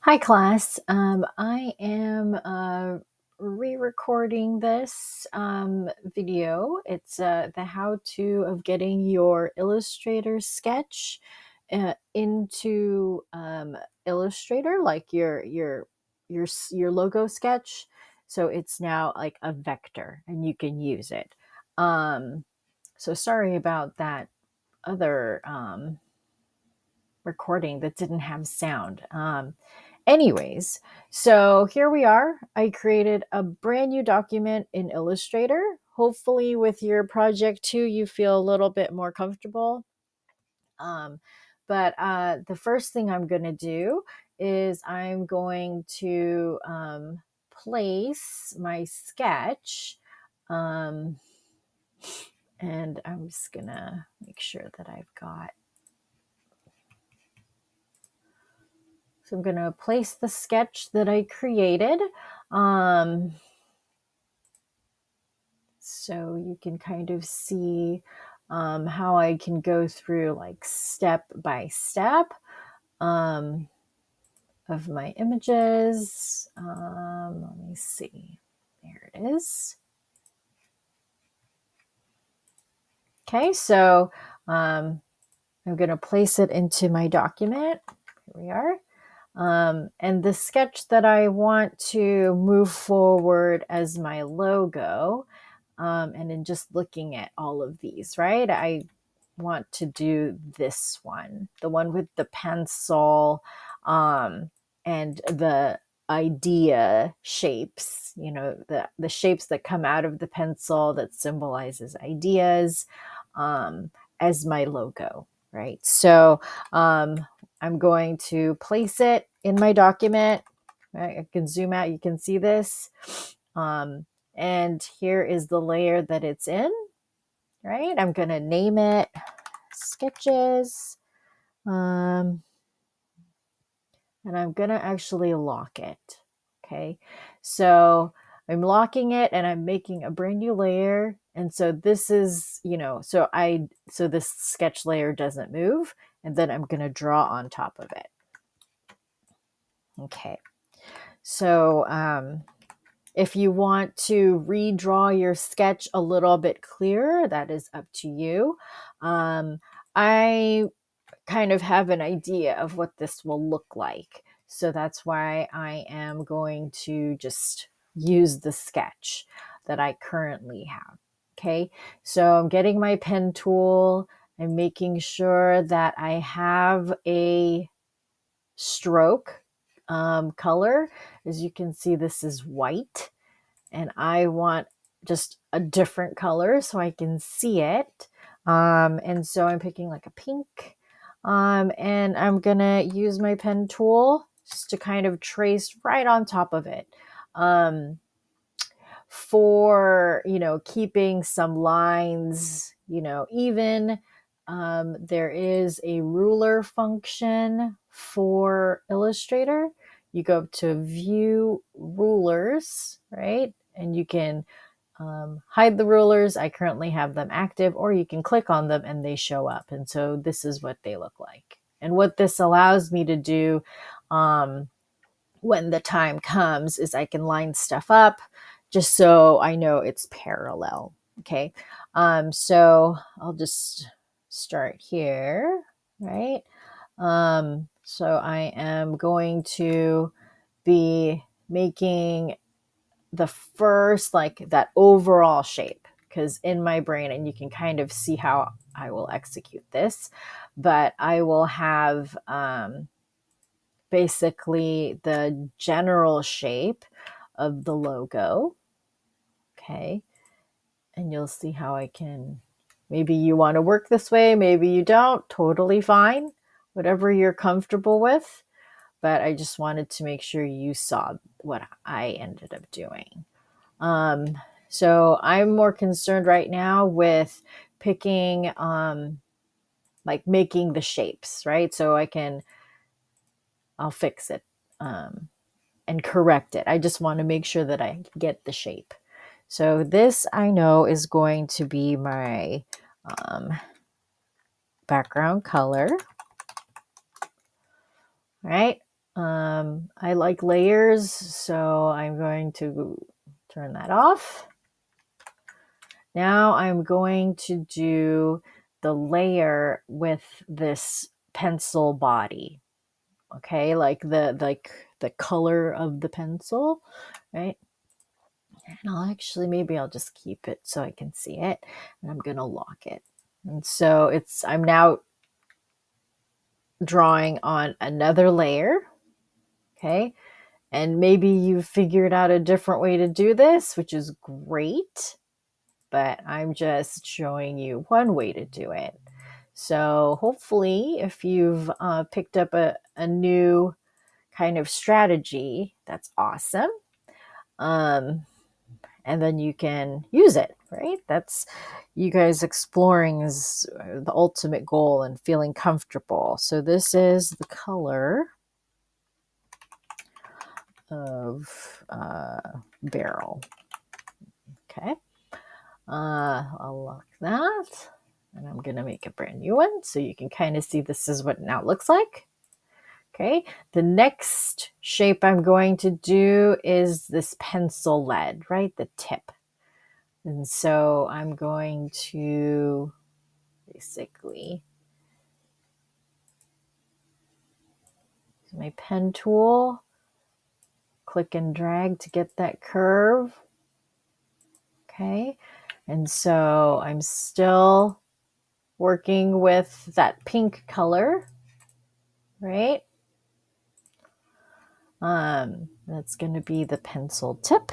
Hi, class. I am re-recording this video. It's the how-to of getting your Illustrator sketch into Illustrator, like your logo sketch. So it's now like a vector, and you can use it. So sorry about that other recording that didn't have sound. Anyways, so here we are. I created a brand new document in Illustrator. Hopefully, with your project too, you feel a little bit more comfortable. But the first thing I'm going to do is I'm going to place my sketch. Um, and I'm just going to make sure that I've got. So I'm going to place the sketch that I created. So you can kind of see how I can go through like step by step of my images. Let me see. There it is. Okay, so I'm going to place it into my document. Here we are. And the sketch that I want to move forward as my logo, and in just looking at all of these, right? I want to do this one, the one with the pencil and the idea shapes, the shapes that come out of the pencil that symbolizes ideas, as my logo, right? So I'm going to place it in my document. Right? I can zoom out, you can see this. And here is the layer that it's in, right? I'm going to name it sketches. And I'm going to actually lock it. Okay. So I'm locking it and I'm making a brand new layer. And so this is, so this sketch layer doesn't move. And then I'm going to draw on top of it. Okay. So, if you want to redraw your sketch a little bit clearer, that is up to you. I kind of have an idea of what this will look like. So that's why I am going to just use the sketch that I currently have. Okay, so I'm getting my pen tool and making sure that I have a stroke color. As you can see, this is white, and I want just a different color so I can see it. And so I'm picking like a pink, and I'm gonna use my pen tool just to kind of trace right on top of it. For keeping some lines even. There is a ruler function for Illustrator. You go to view rulers, right? And you can hide the rulers. I currently have them active, or you can click on them and they show up. And so this is what they look like. And what this allows me to do when the time comes is I can line stuff up just so I know it's parallel. Okay. So I'll just start here, right? So I am going to be making the first, like that overall shape, because in my brain, and you can kind of see how I will execute this, but I will have basically the general shape of the logo. Okay. And you'll see how I can, maybe you want to work this way, maybe you don't, totally fine, whatever you're comfortable with. But I just wanted to make sure you saw what I ended up doing. So I'm more concerned right now with picking, like making the shapes, right? So I'll fix it and correct it. I just want to make sure that I get the shape. So this I know is going to be my background color, right? I like layers, so I'm going to turn that off. Now I'm going to do the layer with this pencil body. Okay, like the color of the pencil, right? And maybe I'll just keep it so I can see it, and I'm gonna lock it. And so I'm now drawing on another layer. Okay, and maybe you've figured out a different way to do this, which is great, but I'm just showing you one way to do it. So hopefully, if you've picked up a new kind of strategy, that's awesome. And then you can use it, right? That's you guys exploring is the ultimate goal and feeling comfortable. So this is the color of barrel. Okay. I'll lock that. And I'm going to make a brand new one so you can kind of see this is what it now looks like. Okay. The next shape I'm going to do is this pencil lead, right? The tip. And so I'm going to basically use my pen tool, click and drag to get that curve. Okay. And so I'm still working with that pink color, right? That's going to be the pencil tip.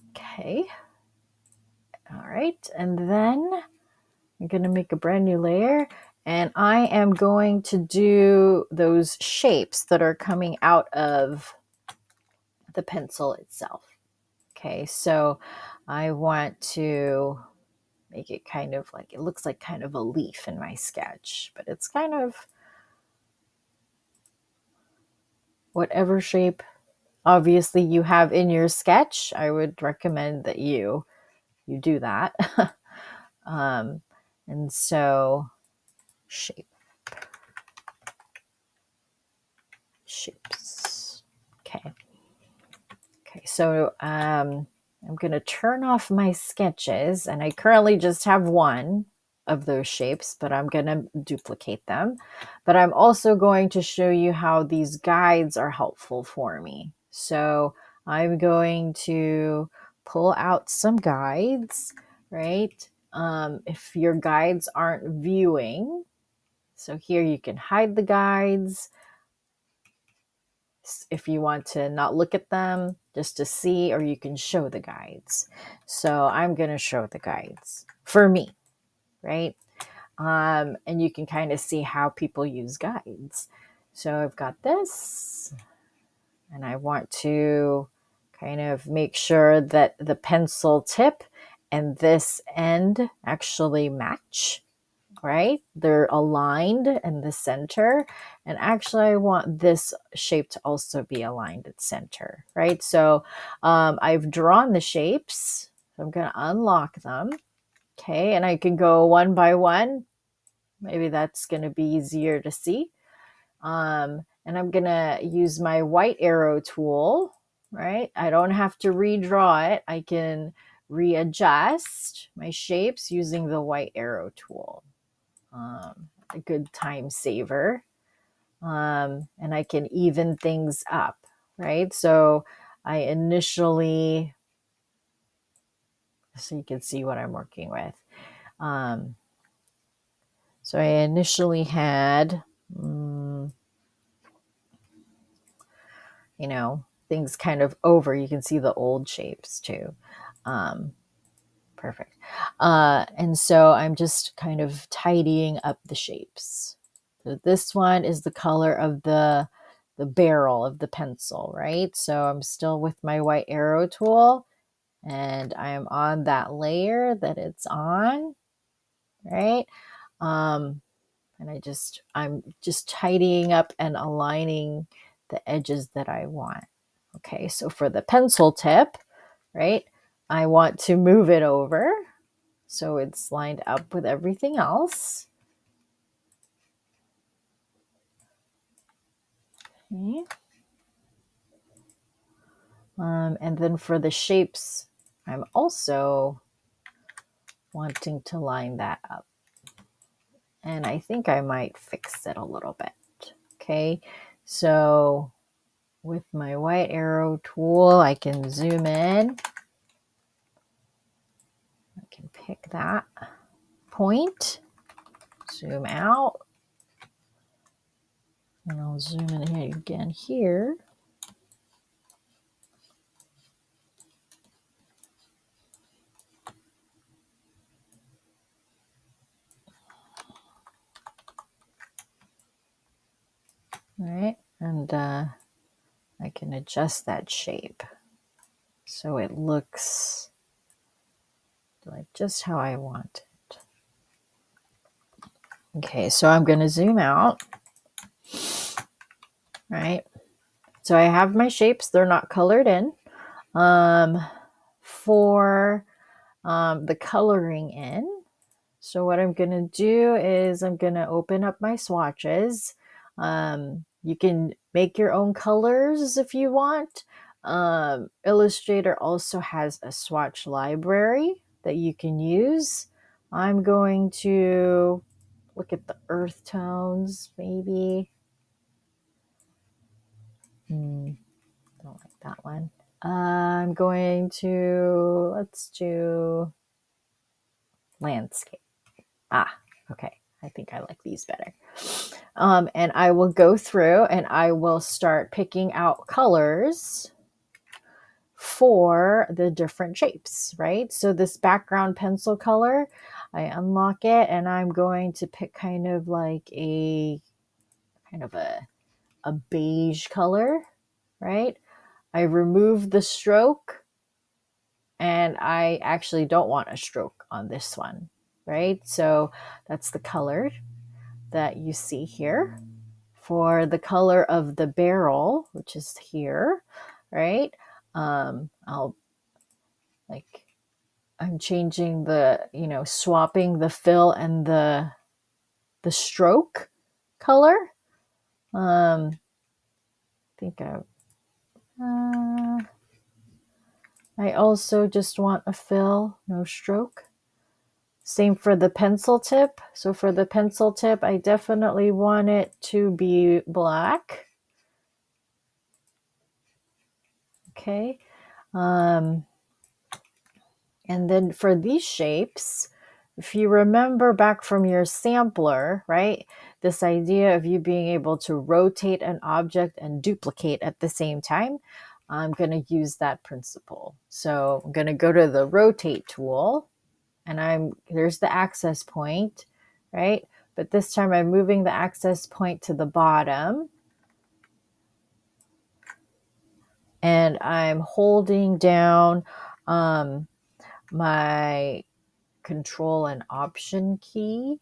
Okay. All right. And then I'm going to make a brand new layer, and I am going to do those shapes that are coming out of the pencil itself. Okay. So I want to make it kind of like, it looks like kind of a leaf in my sketch, but it's kind of whatever shape obviously you have in your sketch. I would recommend that you do that. And so shapes. Okay. So I'm going to turn off my sketches, and I currently just have one of those shapes, but I'm going to duplicate them. But I'm also going to show you how these guides are helpful for me. So I'm going to pull out some guides, right? If your guides aren't viewing, so here you can hide the guides if you want to not look at them just to see, or you can show the guides. So I'm going to show the guides for me, right? And you can kind of see how people use guides. So I've got this, and I want to kind of make sure that the pencil tip and this end actually match, right? They're aligned in the center. And actually, I want this shape to also be aligned at center, right? So I've drawn the shapes. So I'm going to unlock them. Okay. And I can go one by one. Maybe that's going to be easier to see. And I'm going to use my white arrow tool, right? I don't have to redraw it. I can readjust my shapes using the white arrow tool. A good time saver. And I can even things up, right? So I initially, so you can see what I'm working with. So I initially had, things kind of over. You can see the old shapes too. Perfect. And so I'm just kind of tidying up the shapes. So this one is the color of the barrel of the pencil, right? So I'm still with my white arrow tool, and I am on that layer that it's on, right? And I'm just tidying up and aligning the edges that I want. Okay, so for the pencil tip, right, I want to move it over so it's lined up with everything else. Okay. And then for the shapes, I'm also wanting to line that up. And I think I might fix it a little bit. Okay, so with my white arrow tool, I can zoom in. I can pick that point, zoom out, and I'll zoom in again here. All right, and I can adjust that shape so it looks like just how I want it. Okay, so I'm going to zoom out, right? So I have my shapes, they're not colored in. For the coloring in, so what I'm going to do is I'm going to open up my swatches. You can make your own colors if you want. Illustrator also has a swatch library that you can use. I'm going to look at the earth tones, maybe. Don't like that one. I'm going to, let's do landscape. Okay. I think I like these better. And I will go through and I will start picking out colors for the different shapes, right? So this background pencil color, I unlock it and I'm going to pick kind of like a beige color, right? I remove the stroke and I actually don't want a stroke on this one, right? So that's the color that you see here. For the color of the barrel, which is here, right? I'll like, I'm changing the, swapping the fill and the stroke color. I think I also just want a fill, no stroke. Same for the pencil tip. So for the pencil tip, I definitely want it to be black. Okay. And then for these shapes, if you remember back from your sampler, right, this idea of you being able to rotate an object and duplicate at the same time, I'm going to use that principle. So I'm going to go to the rotate tool and there's the access point, right? But this time I'm moving the access point to the bottom and I'm holding down my Control and Option key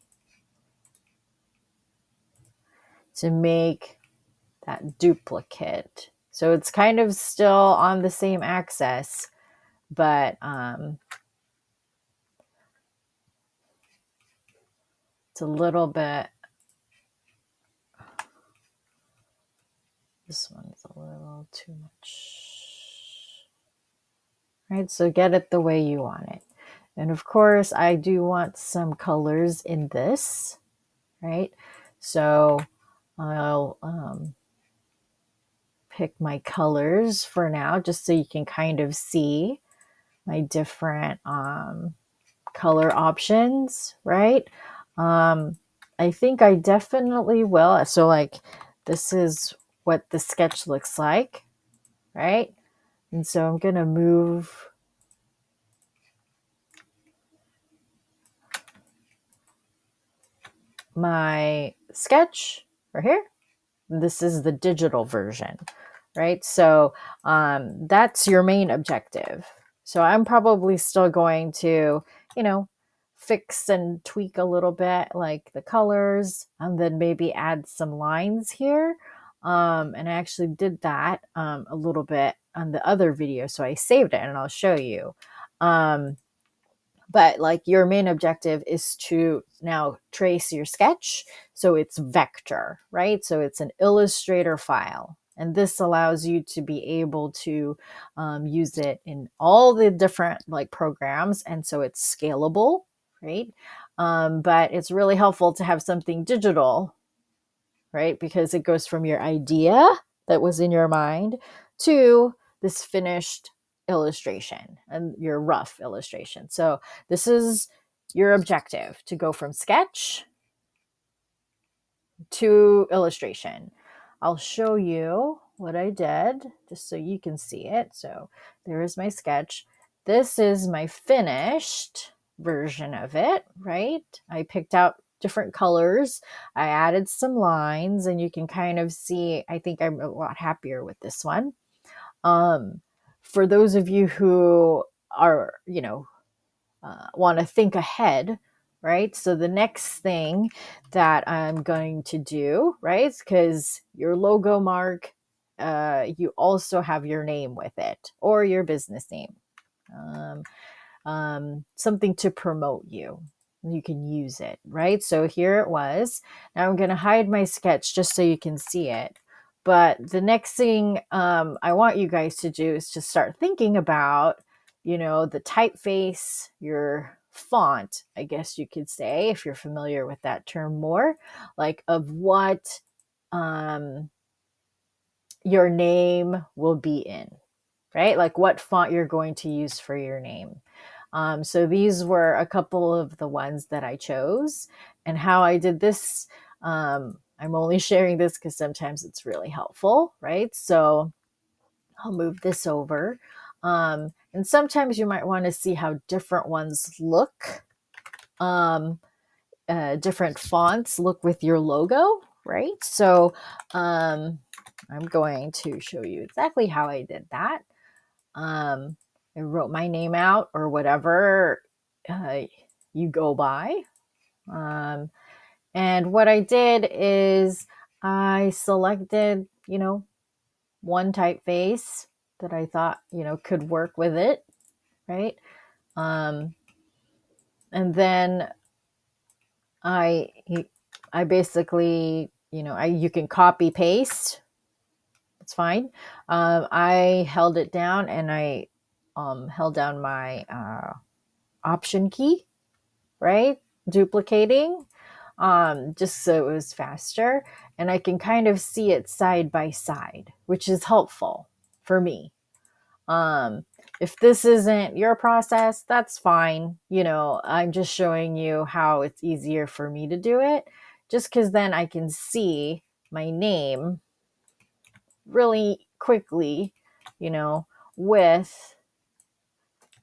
to make that duplicate. So it's kind of still on the same axis, but it's a little bit, this one's a little too much. Right, so get it the way you want it. And of course, I do want some colors in this, right? So I'll pick my colors for now, just so you can kind of see my different color options, right? I think I definitely will. So like, this is what the sketch looks like, right? And so I'm going to move my sketch right here. This is the digital version, right? So that's your main objective. So I'm probably still going to, fix and tweak a little bit, like the colors, and then maybe add some lines here. And I actually did that a little bit on the other video, so I saved it and I'll show you. But like, your main objective is to now trace your sketch. So it's vector, right? So it's an Illustrator file. And this allows you to be able to use it in all the different like programs. And so it's scalable, right? But it's really helpful to have something digital, right? Because it goes from your idea that was in your mind to this finished illustration and your rough illustration. So this is your objective, to go from sketch to illustration. I'll show you what I did just so you can see it. So there is my sketch. This is my finished version of it, right? I picked out different colors. I added some lines, and you can kind of see, I think I'm a lot happier with this one. For those of you who are, want to think ahead, right? So the next thing that I'm going to do, right, because your logo mark, you also have your name with it or your business name, something to promote you. You can use it, right? So here it was. Now I'm going to hide my sketch just so you can see it. But the next thing I want you guys to do is to start thinking about, the typeface, your font, I guess you could say, if you're familiar with that term more, like of what your name will be in, right? Like what font you're going to use for your name. So these were a couple of the ones that I chose, and how I did this. I'm only sharing this because sometimes it's really helpful, right? So I'll move this over. And sometimes you might want to see how different ones look. Different fonts look with your logo, right? So I'm going to show you exactly how I did that. I wrote my name out or whatever you go by. And what I did is I selected, one typeface that I thought, could work with it, right? And then I basically, you can copy paste. It's fine. I held it down, and I held down my option key, right? Duplicating, just so it was faster. And I can kind of see it side by side, which is helpful for me. If this isn't your process, that's fine. I'm just showing you how it's easier for me to do it, just because then I can see my name really quickly, with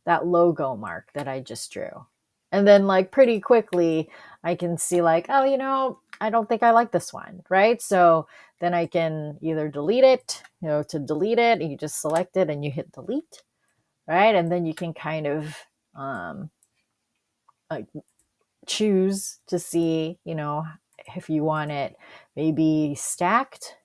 that logo mark that I just drew. And then like pretty quickly, I can see like, oh, I don't think I like this one, right? So then I can either delete it, to delete it, you just select it and you hit delete, right? And then you can kind of like choose to see, if you want it maybe stacked,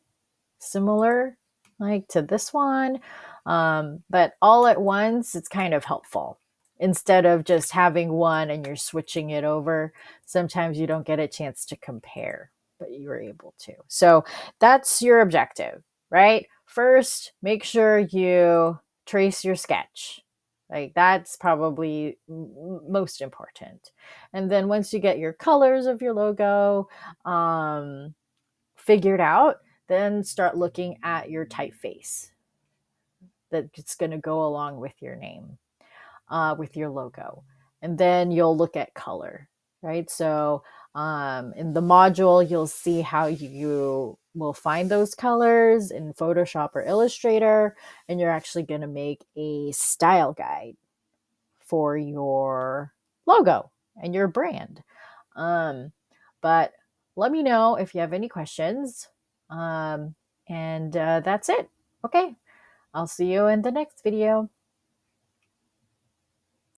similar like to this one. But all at once, it's kind of helpful. Instead of just having one and you're switching it over, sometimes you don't get a chance to compare, but you were able to. So that's your objective, right? First, make sure you trace your sketch. Like that's probably most important. And then once you get your colors of your logo figured out, then start looking at your typeface that's going to go along with your name, with your logo. And then you'll look at color, right? So in the module, you'll see how you will find those colors in Photoshop or Illustrator, and you're actually going to make a style guide for your logo and your brand. But let me know if you have any questions. And that's it. Okay, I'll see you in the next video.